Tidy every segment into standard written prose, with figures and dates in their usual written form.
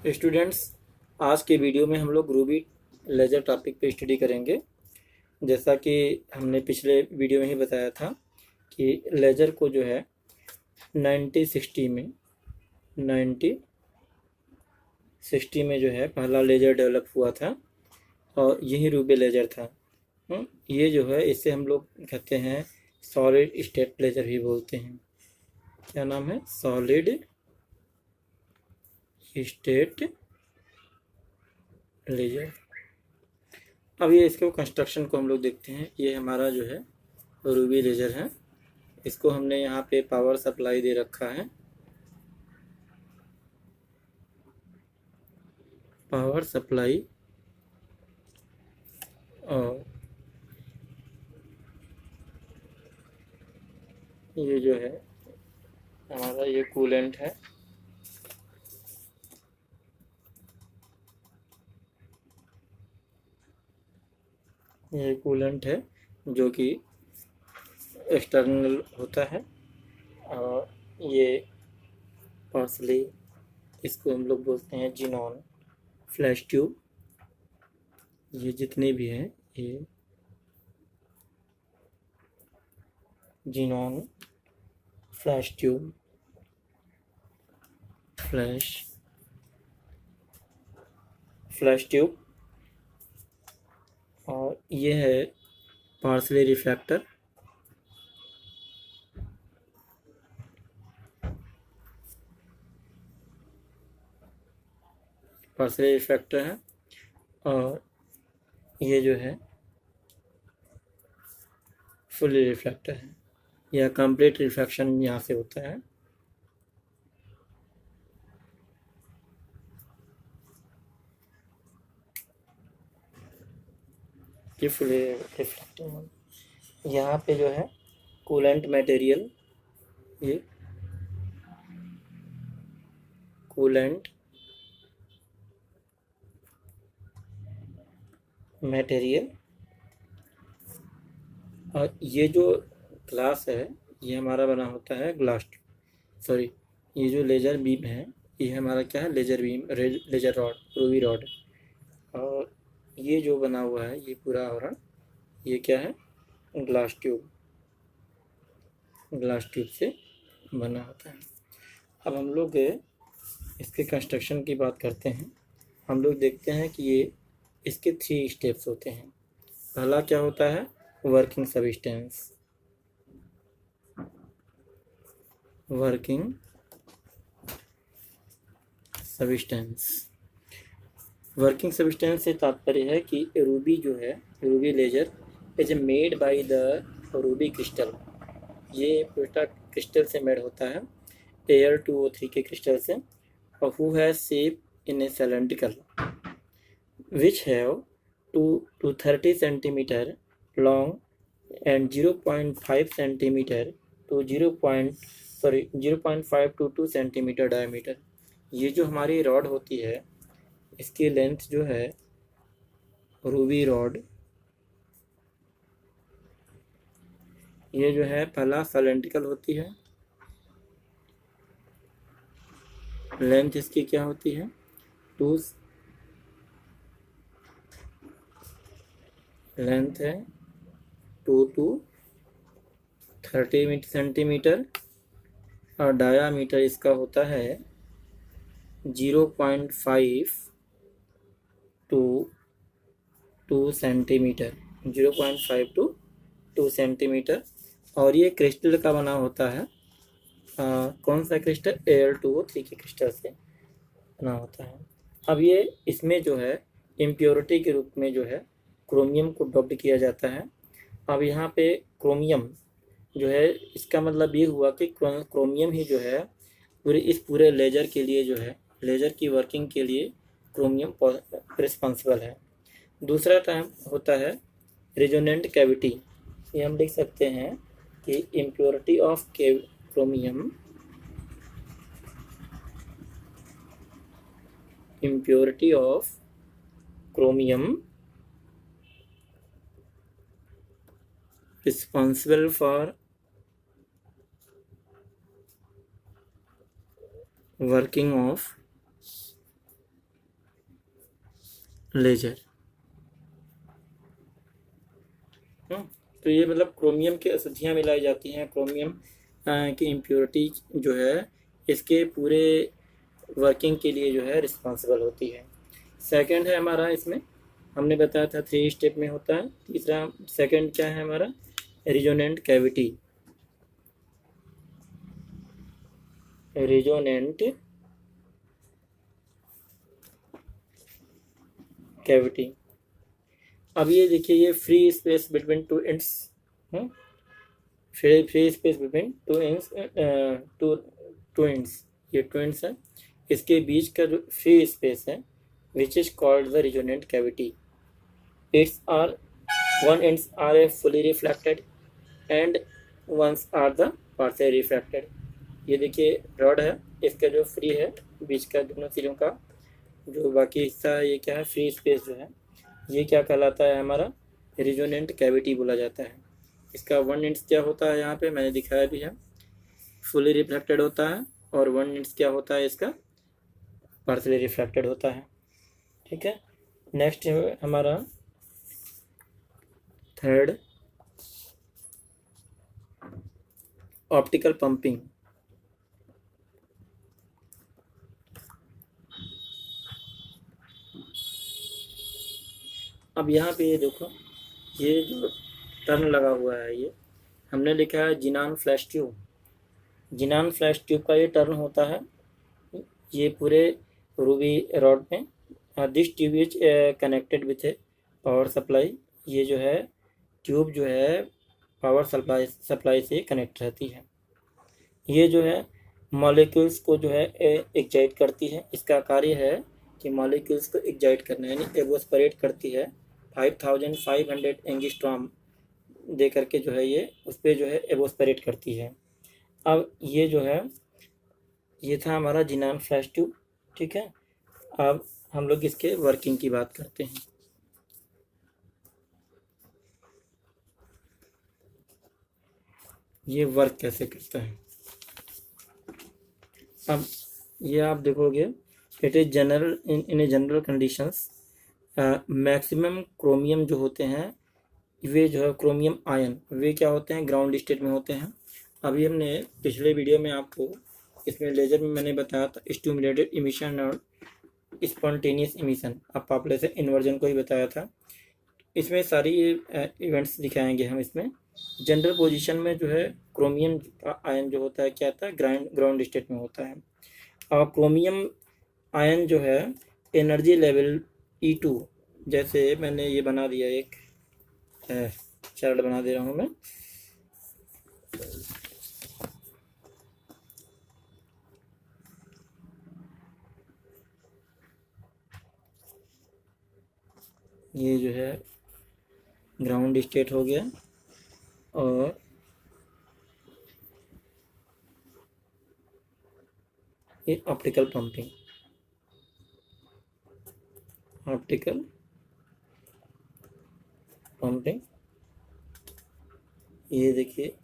Students, आज के video में हम लोग रूबी लेजर टॉपिक पे स्टडी करेंगे। जैसा कि हमने पिछले वीडियो में ही बताया था कि लेजर को जो है 1960 में जो है पहला लेजर डेवलप हुआ था और यही रूबी लेजर था। ये जो है इसे हम लोग कहते हैं सॉलिड स्टेट लेजर भी बोलते हैं। क्या नाम है? Solid state laser. अब ये इसके कंस्ट्रक्शन को हम लोग देखते हैं। ये हमारा जो है रूबी लेजर है। इसको हमने यहाँ पे पावर सप्लाई दे रखा है। पावर सप्लाई और ये जो है हमारा ये कूलेंट है। ये कूलेंट है जो कि एक्सटर्नल होता है और ये पार्सली इसको हम लोग बोलते हैं जीनॉन फ्लैश ट्यूब। ये जितने भी हैं ये xenon flash tube, flash tube. और ये है पार्सली रिफ्रैक्टर। पार्सली रिफ्रैक्टर है और ये जो है फुली रिफ्रैक्टर है। यह कंप्लीट रिफ्रैक्शन यहाँ से होता है। ये फुली रिफ्लेक्टिंग। यहाँ पे जो है कूलेंट मटेरियल, ये कूलेंट मटेरियल और ये जो ग्लास है ये हमारा बना होता है ग्लास, सॉरी, ये जो लेजर बीम है ये हमारा क्या है? Laser beam, laser rod, ruby rod. और ये जो बना हुआ है ये पूरा आवरण, ये क्या है? ग्लास ट्यूब, ग्लास ट्यूब से बना होता है। अब हम लोग इसके कंस्ट्रक्शन की बात करते हैं। हम लोग देखते हैं कि ये इसके 3 स्टेप्स होते हैं। पहला क्या होता है? Working substance. Working substance, working substance से तात्पर्य है कि रूबी जो है, ruby laser is made by the ruby crystal. ये पूरा क्रिस्टल से मेड होता है, Al2O3 के क्रिस्टल से। और who has shape in A cylindrical which have 2 to 30 centimeter long and 0.5 centimeter to 0.5 to 2 centimeter diameter। ये जो हमारी रॉड होती है इसकी लेंथ जो है रूबी रॉड, ये जो है पहला सिलेंड्रिकल होती है। लेंथ इसकी क्या होती है? 2, लेंथ है 2 to 30 सेंटीमीटर और डायामीटर इसका होता है 0.5 to 2 सेंटीमीटर, 0.5 to 2 सेंटीमीटर। और ये क्रिस्टल का बना होता है। कौन सा क्रिस्टल? Al2O3 के क्रिस्टल से बना होता है। अब ये इसमें जो है इम्प्योरिटी के रूप में जो है क्रोमियम को डोप्ड किया जाता है। अब यहाँ पे क्रोमियम जो है, इसका मतलब ये हुआ कि क्रोमियम ही जो है पूरे लेजर के लिए जो है, लेजर की वर्किंग के लिए क्रोमियम रिस्पॉन्सिबल है। दूसरा टाइम होता है रेजोनेंट कैविटी। ये हम लिख सकते हैं कि impurity of chromium, impurity of chromium responsible for working of laser. तो ये मतलब क्रोमियम की अशुद्धियाँ मिलाई जाती हैं, क्रोमियम की इम्प्योरिटी जो है इसके पूरे वर्किंग के लिए जो है रिस्पॉन्सिबल होती है। सेकंड है हमारा, इसमें हमने बताया था 3 स्टेप में होता है। तीसरा सेकंड क्या है हमारा, रिजोनेंट कैविटी। Resonant cavity. अब ये देखिए, ये free space between two ends, free space between two ends, two ends, ये टू एंड्स है, इसके बीच का जो फ्री स्पेस है which is called the resonant cavity. Its are one ends are a fully reflected and ones are the partial reflected. ये देखिए rod है, इसका जो फ्री है बीच का दोनों सिरों का जो बाकी हिस्सा है, ये क्या है, फ्री स्पेस जो है, ये क्या कहलाता है हमारा, रिजोनेंट कैविटी बोला जाता है। इसका वन एंड्स क्या होता है, यहाँ पे मैंने दिखाया भी है, फुली रिफ्लेक्टेड होता है, और वन एंड्स क्या होता है इसका, पार्शियली रिफ्लेक्टेड होता है। ठीक है, नेक्स्ट है हमारा थर्ड, ऑप्टिकल पंपिंग। अब यहाँ पे ये देखो, ये जो टर्न लगा हुआ है, ये हमने लिखा है जिनान फ्लैश ट्यूब। जिनान फ्लैश ट्यूब का ये टर्न होता है, ये पूरे रूबी रॉड में। This tube is connected with A power supply. ये जो है ट्यूब जो है पावर सप्लाई से कनेक्ट रहती है। ये जो है मॉलिक्यूल्स को जो है एक्साइट करती है। इसका कार्य है कि मॉलिक्यूल्स को एक्साइट करना, यानी एवोस्परेट करती है। 5500 एंगस्ट्रॉम दे करके जो है ये उस पर जो है एवोस्परेट करती है। अब ये जो है, ये था हमारा जिनान फ्लैश ट्यूब। ठीक है, अब हम लोग इसके वर्किंग की बात करते हैं। ये वर्क कैसे करता है, अब ये आप देखोगे, it is general in a general conditions, maximum chromium जो होते हैं, वे जो है क्रोमियम आयन, वे क्या होते हैं, ग्राउंड स्टेट में होते हैं। अभी हमने पिछले वीडियो में आपको इसमें लेजर में मैंने बताया था स्टिमुलेटेड इमिशन और स्पॉन्टेनियस इमिशन, अब पॉपुलेशन इन्वर्जन को ही बताया था। इसमें सारी इवेंट्स दिखाएंगे हम। इसमें जनरल पोजीशन में जो है क्रोमियम आयन जो होता है क्या होता है, ग्राउंड स्टेट में होता है। और क्रोमियम आयन जो है एनर्जी लेवल E2, जैसे मैंने ये बना दिया, एक चार्ट बना दे रहा हूँ मैं। ये जो है ग्राउंड स्टेट हो गया, और ये ऑप्टिकल पंपिंग, ऑप्टिकल पंपिंग। ये देखिए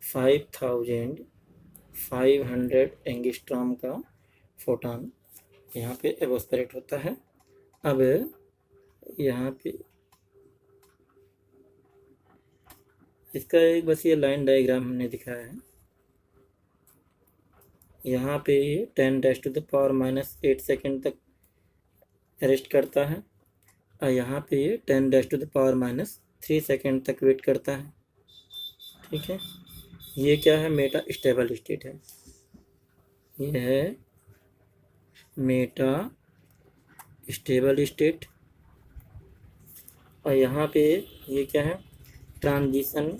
5500 एंगस्ट्रॉम का फोटॉन यहाँ पे एवोस्परेट होता है। अब यहाँ पे इसका एक बस ये लाइन डायग्राम हमने दिखाया है। यहाँ पे 10⁻⁻8 सेकेंड तक रेस्ट करता है, और यहाँ पे ये 10⁻⁻3 सेकेंड तक वेट करता है। ठीक है, ये क्या है, मेटा स्टेबल स्टेट है। ये है मेटा स्टेबल स्टेट। और यहाँ पे ये क्या है, ट्रांजिशन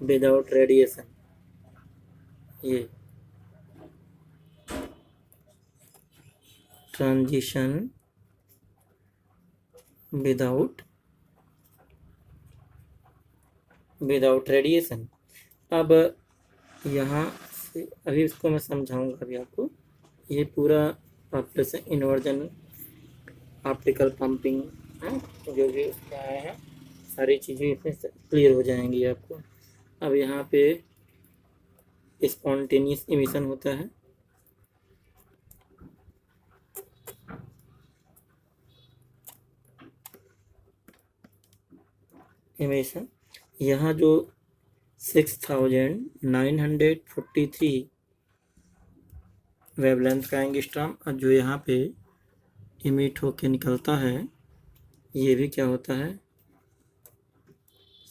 विदाउट रेडिएशन। ये ट्रांजिशन विदाउट रेडिएशन। अब यहाँ से अभी इसको मैं समझाऊंगा अभी आपको। ये पूरा पॉपुलेशन इन्वर्जन, ऑप्टिकल पंपिंग, जो भी उसमें आया है, सारी चीज़ें इसमें क्लियर हो जाएंगी आपको। अब यहाँ पे स्पॉन्टेनियस इमिशन होता है। इमिशन, यहाँ जो 6943 वेवलेंथ का एंगस्ट्रॉम और जो यहाँ पे इमिट होके निकलता है ये भी क्या होता है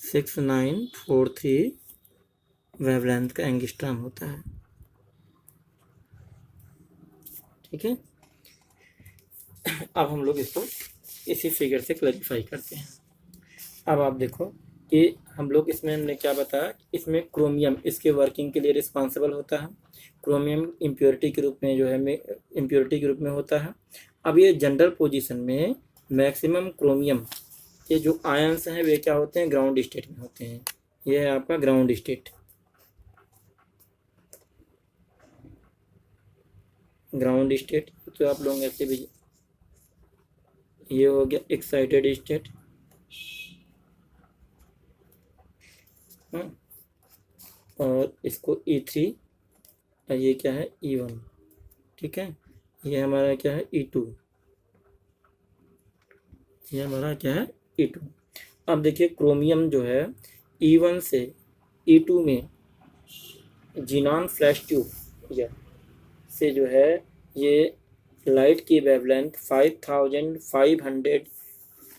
6943 वेवलेंथ का एंगस्ट्रॉम होता है। ठीक है, अब हम लोग इसको इसी फिगर से क्लैरिफाई करते हैं। अब आप देखो कि हम लोग इसमें हमने क्या बताया, इसमें क्रोमियम इसके वर्किंग के लिए रिस्पॉन्सिबल होता है। क्रोमियम इम्प्योरिटी के रूप में जो है इम्प्योरिटी के रूप में होता है। अब ये जनरल पोजीशन में मैक्सिमम क्रोमियम के जो आयंस हैं वे क्या होते हैं, ग्राउंड स्टेट में होते हैं। ये है आपका ग्राउंड स्टेट। ग्राउंड स्टेट तो आप लोग ऐसे भी, ये हो गया एक्साइटेड स्टेट, और इसको E3 और ये क्या है E1। ठीक है, ये हमारा क्या है E2, ये हमारा क्या है E2। अब देखिए क्रोमियम जो है E1 से E2 में जीनॉन फ्लैश ट्यूब या से जो है ये लाइट की वेवलेंथ 5500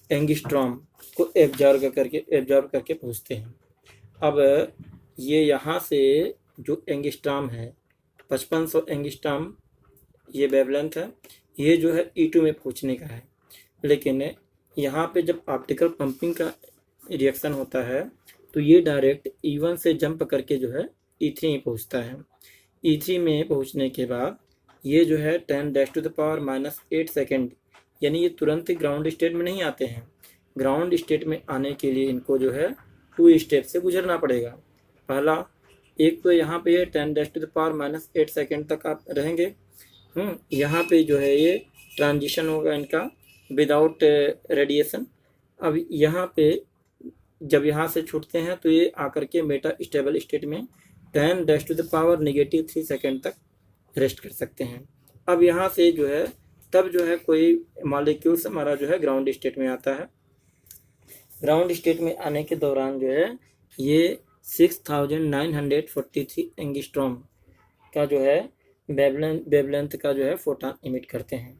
एंगस्ट्रॉम को एब्जॉर्ब करके पहुँचते हैं। अब ये यहाँ से जो एंगस्ट्रॉम है 5500 एंगस्ट्रॉम ये वेवलेंथ है, ये जो है E2 में पहुँचने का है। लेकिन यहाँ पे जब ऑप्टिकल पंपिंग का रिएक्शन होता है तो ये डायरेक्ट E1 से जंप करके जो है E3 में पहुँचता है। E3 में पहुँचने के बाद ये जो है 10⁻⁻8 सेकेंड, यानी ये तुरंत ही ग्राउंड स्टेट में नहीं आते हैं। ग्राउंड स्टेट में आने के लिए इनको जो है 2 स्टेप से गुजरना पड़ेगा। पहला एक तो यहाँ पे ये 10⁻⁸ सेकेंड तक आप रहेंगे। यहाँ पे जो है ये ट्रांजिशन होगा इनका विदाउट रेडिएशन। अब यहाँ पे जब यहाँ से छूटते हैं तो ये आकर के मेटा स्टेबल स्टेट में 10⁻³ सेकेंड तक रेस्ट कर सकते हैं। अब यहाँ से जो है तब जो है कोई मॉलिक्यूल्स हमारा जो है ग्राउंड स्टेट में आता है। ग्राउंड स्टेट में आने के दौरान जो है ये 6943 एंगस्ट्रॉम का जो है वेवलेंथ का जो है फोटॉन इमिट करते हैं।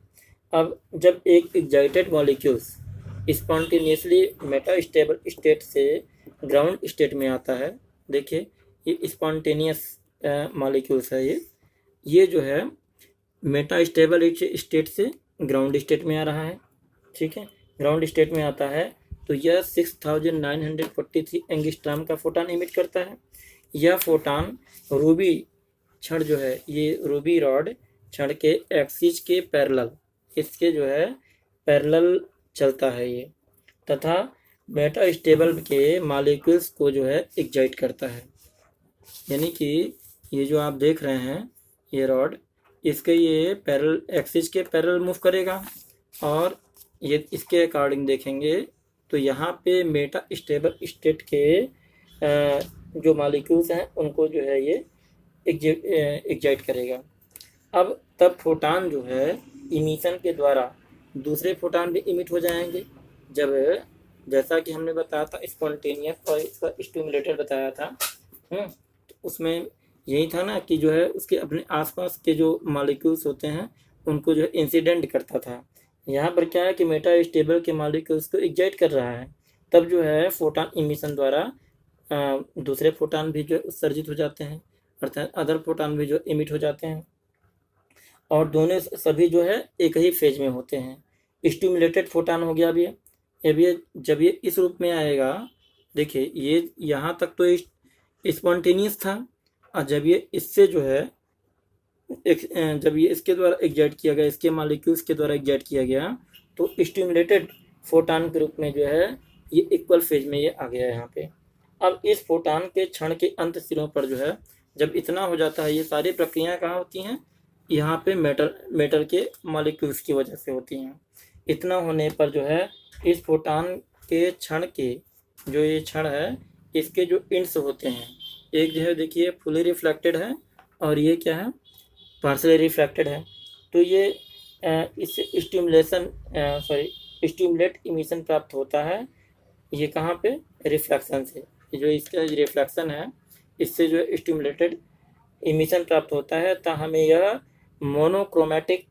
अब जब एक excited molecules spontaneously Meta stable state से ग्राउंड स्टेट में आता है, देखिए ये स्पॉन्टेनियस मॉलिक्यूल्स है, ये जो है मेटा स्टेबल स्टेट से ग्राउंड स्टेट में आ रहा है। ठीक है, ग्राउंड स्टेट में आता है तो यह 6943 एंगस्ट्रॉम का फोटॉन इमिट करता है। यह फोटॉन रूबी छड़ जो है, ये रूबी रॉड छड़ के एक्सिस के पैरेलल, इसके जो है पैरेलल चलता है ये, तथा मेटा स्टेबल के मॉलिक्यूल्स को जो है एक्साइट करता है। यानी कि ये जो आप देख रहे हैं ये रॉड, इसके ये पैरेलल एक्सिस के पैरेलल मूव करेगा, और ये इसके अकॉर्डिंग देखेंगे तो यहाँ पे मेटा स्टेबल स्टेट के जो मॉलिक्यूल्स हैं उनको जो है ये एक्साइट करेगा। अब तब फोटॉन जो है इमिशन के द्वारा दूसरे फोटॉन भी इमिट हो जाएंगे। जब जैसा कि हमने बताया था स्पॉन्टेनियस और इसका स्टिमुलेटर बताया था, तो उसमें यही था ना कि जो है उसके अपने आसपास के जो मॉलिक्यूल्स होते हैं उनको जो है इंसिडेंट करता था। यहाँ पर क्या है कि मेटा स्टेबल के मॉलिक्यूल्स को एक्साइट कर रहा है, तब जो है फोटॉन इमिशन द्वारा दूसरे फोटॉन भी जो उत्सर्जित हो जाते हैं, अर्थात अदर फोटॉन भी जो इमिट हो जाते हैं, और दोनों सभी जो है एक ही फेज में होते हैं। स्टिमुलेटेड फोटॉन हो गया अभी जब ये इस रूप में आएगा, देखिए ये यहाँ तक तो स्पॉन्टेनियस था, और जब ये इससे जो है जब ये इसके द्वारा एक्साइट किया गया, इसके मॉलिक्यूल्स के द्वारा एक्साइट किया गया, तो स्टिमुलेटेड फोटॉन के रूप में जो है ये इक्वल फेज में ये आ गया यहाँ पे। अब इस फोटॉन के क्षण के अंत सिरों पर जो है जब इतना हो जाता है, ये सारी प्रक्रियाएं कहाँ होती हैं, यहाँ पे मेटल के मॉलिक्यूल्स की वजह से होती हैं। इतना होने पर जो है इस फोटॉन के क्षण के जो ये क्षण है, इसके जो इंड्स होते हैं, एक जो है देखिए फुली रिफ्लेक्टेड है और ये क्या है पार्शली रिफ्लेक्टेड है। तो ये इससे स्टिमुलेट इमिशन प्राप्त होता है। ये कहाँ पे रिफ्लेक्शन से। जो इसका रिफ्लेक्शन है इससे जो स्टिमुलेटेड इमिशन प्राप्त होता है, तो हमें यह monochromatic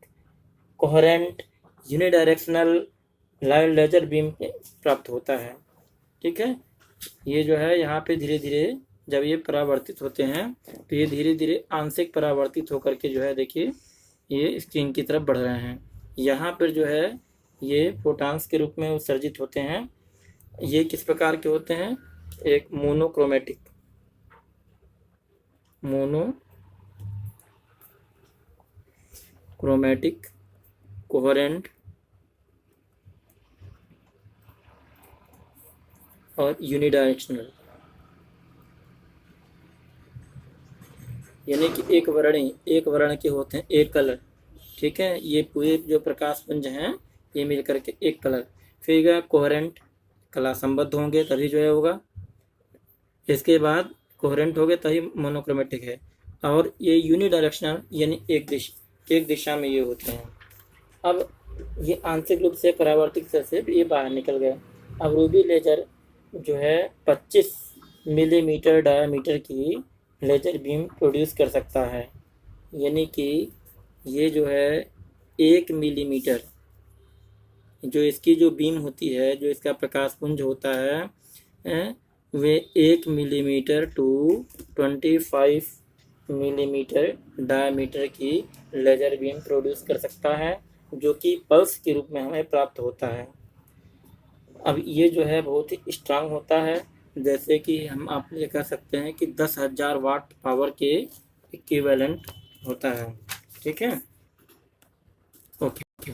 coherent unidirectional light laser beam प्राप्त होता है। ठीक है, ये जो है यहाँ पे धीरे धीरे जब ये परावर्तित होते हैं तो ये धीरे धीरे आंशिक परावर्तित होकर के जो है देखिए ये स्क्रीन की तरफ बढ़ रहे हैं। यहाँ पर जो है ये फोटॉन्स के रूप में उत्सर्जित होते हैं। ये किस प्रकार के होते हैं? एक मोनोक्रोमेटिक कोहेरेंट और यूनिडायरेक्शनल, यानी कि एक वर्ण के होते हैं, एक कलर। ठीक है, ये पूरे जो प्रकाश पुंज हैं ये मिल करके एक कलर। फिर कोहेरेंट कला संबद्ध होंगे तभी जो है होगा। इसके बाद कोहेरेंट हो गए तभी मोनोक्रोमेटिक है। और ये यूनिडायरेक्शनल यानी एक दिशा में ये होते हैं। अब ये आंशिक रूप से परावर्तित से ये बाहर निकल गए। अब रूबी लेजर जो है 25 मिलीमीटर डायामीटर की लेजर बीम प्रोड्यूस कर सकता है, यानी कि ये जो है 1 मिलीमीटर जो इसकी जो बीम होती है, जो इसका प्रकाश पुंज होता है वे 1 मिलीमीटर टू 25 मिलीमीटर डायमीटर की लेजर बीम प्रोड्यूस कर सकता है, जो कि पल्स के रूप में हमें प्राप्त होता है। अब ये जो है बहुत ही स्ट्रांग होता है, जैसे कि हम आप ये कह सकते हैं कि 10,000 वाट पावर के इक्विवेलेंट होता है। ठीक है, ओके।